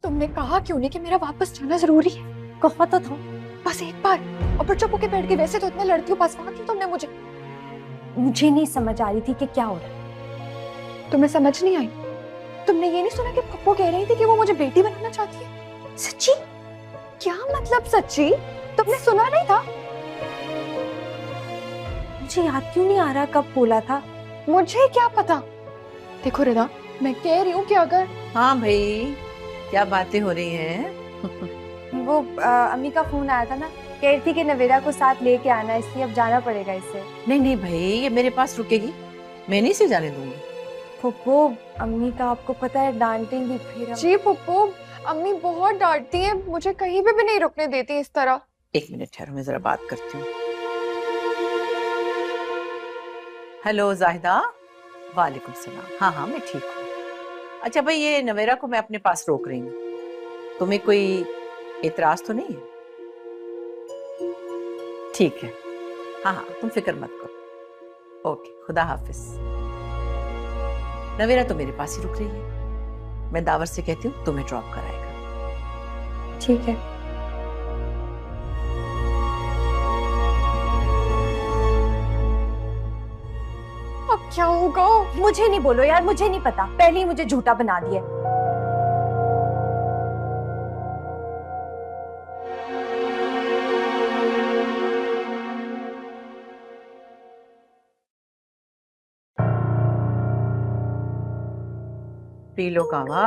तुमने कहा क्यों नहीं कि मेरा वापस जाना जरूरी है? कहा तो था बस एक बार, और फिर चुप होके बैठ गई। वैसे तो इतने लड़कियों पास वहां थी तुमने मुझे। मुझे नहीं समझ आ रही थी कि क्या हो रहा है। तुम्हें समझ नहीं आई? तुमने ये नहीं सुना कि पप्पू कह रही थी कि वो मुझे बेटी बनाना चाहती है? सच्ची? क्या मतलब सच्ची? तुमने सुना नहीं था? मुझे याद क्यों नहीं आ रहा कब बोला था। मुझे क्या पता। देखो रिदा, मैं कह रही हूँ कि अगर हाँ भाई, क्या बातें हो रही हैं? वो अम्मी का फोन आया था ना, कह रही थी कि नवेरा को साथ लेके आना, इसलिए अब जाना पड़ेगा इसे। नहीं नहीं भाई, ये मेरे पास रुकेगी, मैं नहीं इसे जाने दूंगी। फुप्पो, अम्मी का आपको पता है डांटेंगी फिर। जी पप्पू, अम्मी बहुत डांटती हैं, मुझे कहीं पे भी नहीं रुकने देती इस तरह। एक मिनट ठहरो, मैं जरा बात करती हूँ। हेलो जाहिदा। वालेकुम सलाम। हाँ हाँ, मैं ठीक हूँ। अच्छा भाई, ये नवेरा को मैं अपने पास रोक रही हूँ, तुम्हें कोई एतराज तो नहीं है? ठीक है। हाँ हाँ, तुम फिक्र मत करो। ओके, खुदा हाफिज। नवेरा तो मेरे पास ही रुक रही है, मैं दावर से कहती हूँ तुम्हें ड्रॉप कराएगा। ठीक है। अब क्या होगा? मुझे नहीं बोलो यार, मुझे नहीं पता, पहले ही मुझे झूठा बना दिया। पी लो कावा।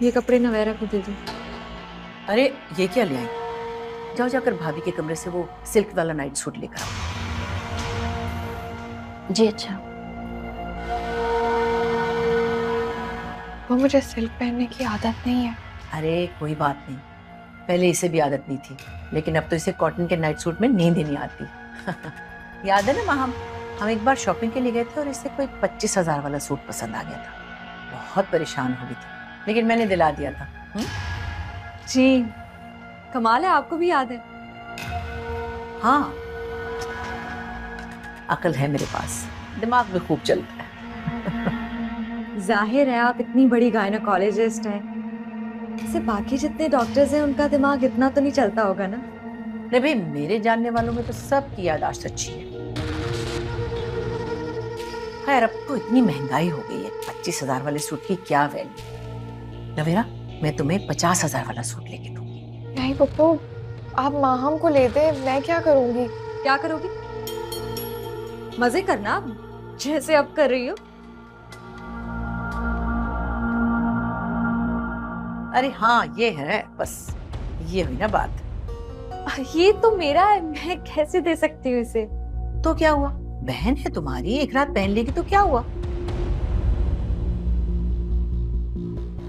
ये कपड़े नवेरा को दे दो। अरे ये क्या ले आई? जाओ जाकर भाभी के कमरे से वो सिल्क वाला नाइट सूट लेकर आओ। जी अच्छा। वो मुझे सिल्क पहनने की आदत नहीं है। अरे कोई बात नहीं, पहले इसे भी आदत नहीं थी, लेकिन अब तो इसे कॉटन के नाइट सूट में नींद ही नहीं आती। याद है ना माँ, हम एक बार शॉपिंग के लिए गए थे और इसे कोई 25,000 वाला सूट पसंद आ गया था। बहुत परेशान हो गई थी, लेकिन मैंने दिला दिया था। जी कमाल है, आपको भी याद है। हाँ, अकल है मेरे पास, दिमाग में खूब चलता है। जाहिर है आप इतनी बड़ी गायनोकोलॉजिस्ट हैं, जैसे बाकी जितने डॉक्टर्स हैं उनका दिमाग इतना तो नहीं चलता होगा ना। नहीं भाई, मेरे जानने वालों में तो सबकी याददाश्त अच्छी है। खैर, अब तो इतनी महंगाई हो गई है, 25,000 वाले सूट की क्या वैल्यू। नवेरा, मैं तुम्हें 50,000 वाला सूट लेके दूंगी। नहीं पप्पू, आप माहम को ले दे, मैं क्या करूंगी? क्या करोगी? मजे करना जैसे अब कर रही हो। अरे हाँ, ये है, बस ये हुई ना बात। ये तो मेरा है, मैं कैसे दे सकती हूँ इसे? तो क्या हुआ, बहन है तुम्हारी, एक रात पहन लेगी तो क्या हुआ।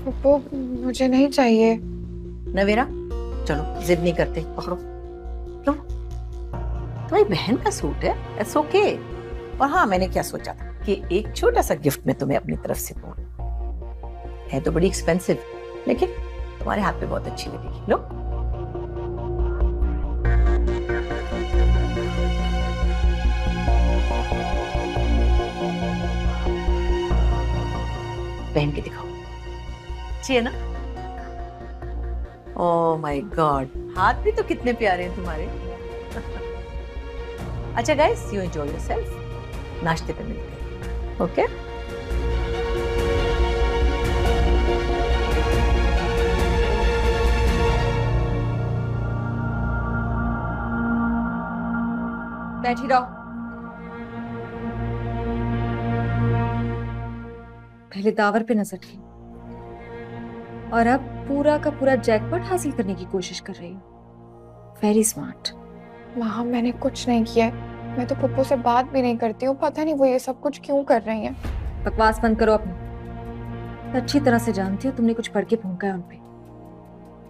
पप्पू मुझे नहीं चाहिए। नवेरा चलो, जिद नहीं करते, पकड़ो लो, तुम्हारी बहन का सूट है, इट्स ओके। और हाँ, मैंने क्या सोचा था कि एक छोटा सा गिफ्ट मैं तुम्हें अपनी तरफ से दूँ। है तो बड़ी एक्सपेंसिव, लेकिन तुम्हारे हाथ पे बहुत अच्छी लगेगी। लो। पहन के दिखाओ, अच्छी है ना? ओह माय गॉड, हाथ भी तो कितने प्यारे हैं तुम्हारे। अच्छा गाइस, यू एंजॉय योरसेल्फ, नाश्ते पे मिलते हैं। ओके? बैठी रहो। पहले दावर पे नजर थी और अब पूरा का पूरा जैकपॉट हासिल करने की कोशिश कर रही हूँ। Very smart. माहम मैंने कुछ नहीं किया है। मैं तो पप्पू से बात भी नहीं करती हूँ, पता नहीं वो ये सब कुछ क्यों कर रही हैं। बकवास बंद करो अपनी। अच्छी तरह से जानती हो तुमने कुछ पढ़ के फूंका है उनपे,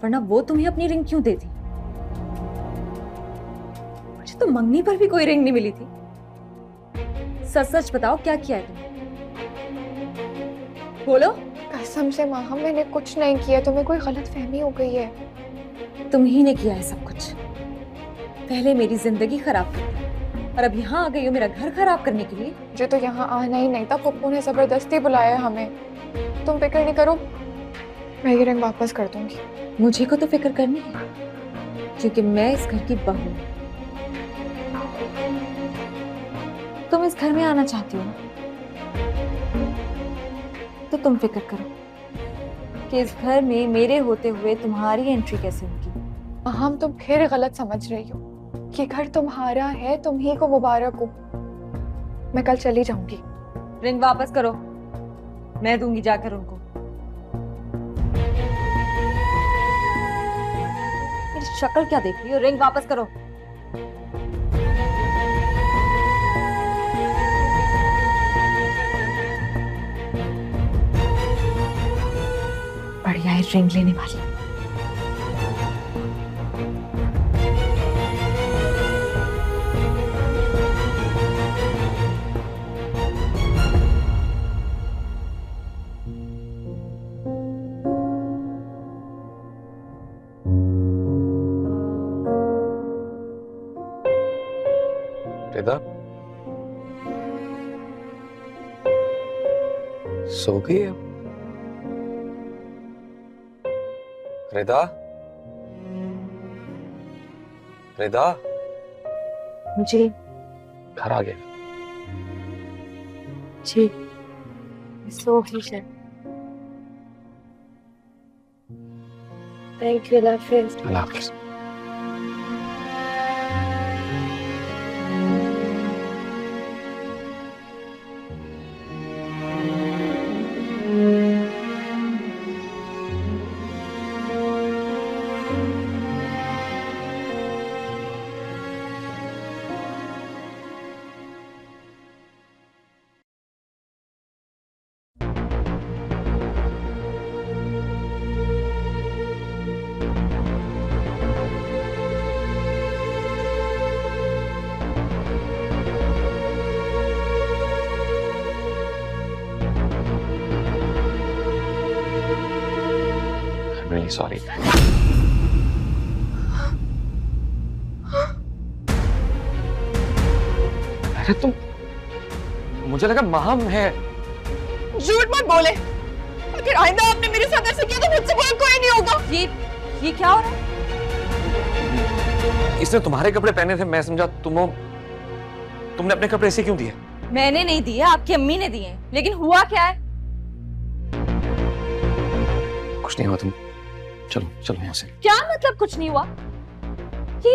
वरना वो तुम्हें अपनी रिंग क्यों देती? मुझे तो मंगनी पर भी कोई रिंग नहीं मिली थी। सच सच बताओ, क्या किया है तुमने? बोलो। कसम से माहम मैंने कुछ नहीं किया, तुम्हें कोई गलत फहमी हो गई है। तुम ही ने किया है सब कुछ। पहले मेरी जिंदगी खराब कर दी, और अब यहाँ आ गई हो मेरा घर खराब करने के लिए। मुझे तो यहाँ आना ही नहीं था, पप्पू ने जबरदस्ती बुलाया हमें। तुम फिक्र नहीं करो, मैं ये रिंग वापस कर दूंगी। मुझे को तो फिक्र करनी है, क्योंकि मैं इस घर की बहू हूं। तुम इस घर में आना चाहती हो ना, तो तुम फिक्र करो कि इस घर में मेरे होते हुए तुम्हारी एंट्री कैसे होगी। हम तुम फिर गलत समझ रही हो। ये घर तुम्हारा है, तुम ही को मुबारक हो। मैं कल चली जाऊंगी। रिंग वापस करो, मैं दूंगी जाकर उनको। मेरी शक्ल क्या देख रही हो? रिंग वापस करो। बढ़िया है रिंग लेने वाली। रिदा, सो गई है? रिदा, रिदा, जी घर आ गया। जी सो ही है। Thank you, Allah Hafiz. Allah Hafiz. I'm really sorry. अरे तुम, मुझे लगा महम है। झूठ मत बोले। अगर आइंदा आपने मेरे साथ ऐसा किया तो मुझसे बुरा कोई नहीं होगा। ये क्या हो रहा है? इसने तुम्हारे कपड़े पहने थे, मैं समझा तुमने अपने कपड़े ऐसे क्यों दिए? मैंने नहीं दिए, आपकी अम्मी ने दिए। लेकिन हुआ क्या है? कुछ नहीं हुआ, तुम चलो चलो यहाँ से। क्या मतलब कुछ नहीं हुआ? ये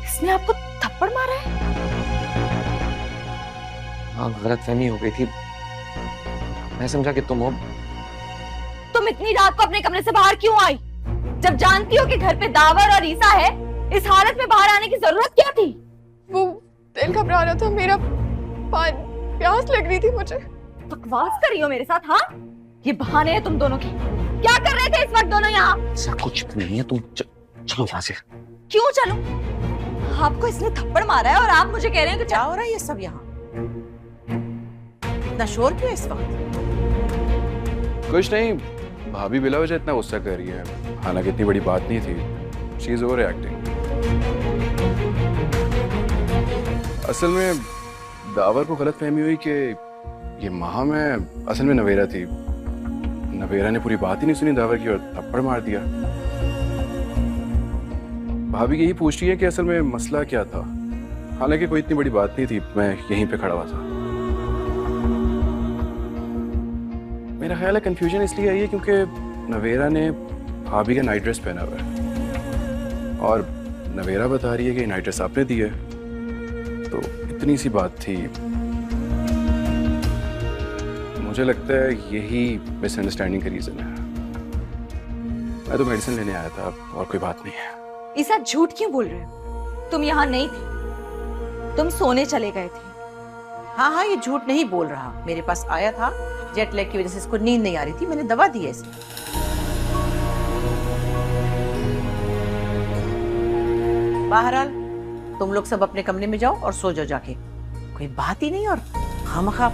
इसने आपको थप्पड़ मारा है? हाँ, गलतफहमी हो गई थी। मैं समझा कि तुम हो। तुम इतनी रात को अपने कमरे से बाहर क्यों आई? जब जानती हो कि घर पे दावर और ईसा है, इस हालत में बाहर आने की जरूरत क्या थी? वो दिल घबरा रहा था मेरा, प्यास लग रही थी मुझे। बकवास कर रही हो मेरे साथ? हाँ, ये बहाने हैं तुम दोनों के। क्या कर रहे थे इस वक्त दोनों यहाँ? ऐसा कुछ भी नहीं है, तुम चलो यहाँ से। क्यों चलो? आपको इसने थप्पड़ मारा है और आप मुझे कह रहे हो कि क्या हो रहा है ये सब यहाँ? इतना शोर क्यों है इस वक्त? कुछ नहीं, भाभी बिला वजह इतना गुस्सा कर रही है। हालांकि इतनी बड़ी बात नहीं थी। She is over acting. असल में दावर को गलत फहमी हुई कि ये महम है, असल में नवेरा थी। नवेरा ने पूरी बात ही नहीं सुनी दावर की और थप्पड़ मार दिया। भाभी यही पूछ रही है कि असल में मसला क्या था। हालांकि कोई इतनी बड़ी बात नहीं थी, मैं यहीं पे खड़ा हुआ था। मेरा ख्याल है कंफ्यूजन इसलिए आई है क्योंकि नवेरा ने भाभी का नाइट ड्रेस पहना हुआ है और नवेरा बता रही है कि नाइट ड्रेस आपने दी है। तो इतनी सी बात थी। मुझे लगता है यही मिसअंडरस्टैंडिंग का रीजन है। मैं तो मेडिसिन लेने आया था और कोई बात नहीं है। ईसा झूठ क्यों बोल रहे हो? तुम यहाँ नहीं थे, तुम सोने चले गए थे। हाँ हाँ, ये झूठ नहीं बोल रहा। मेरे पास आया था, जेट लैग की वजह से इसको नींद नहीं आ रही थी, मैंने दवा दी है इसको। बहरहाल तुम लोग सब अपने कमरे में जाओ और सो जाओ जाके। कोई बात ही नहीं और खामखा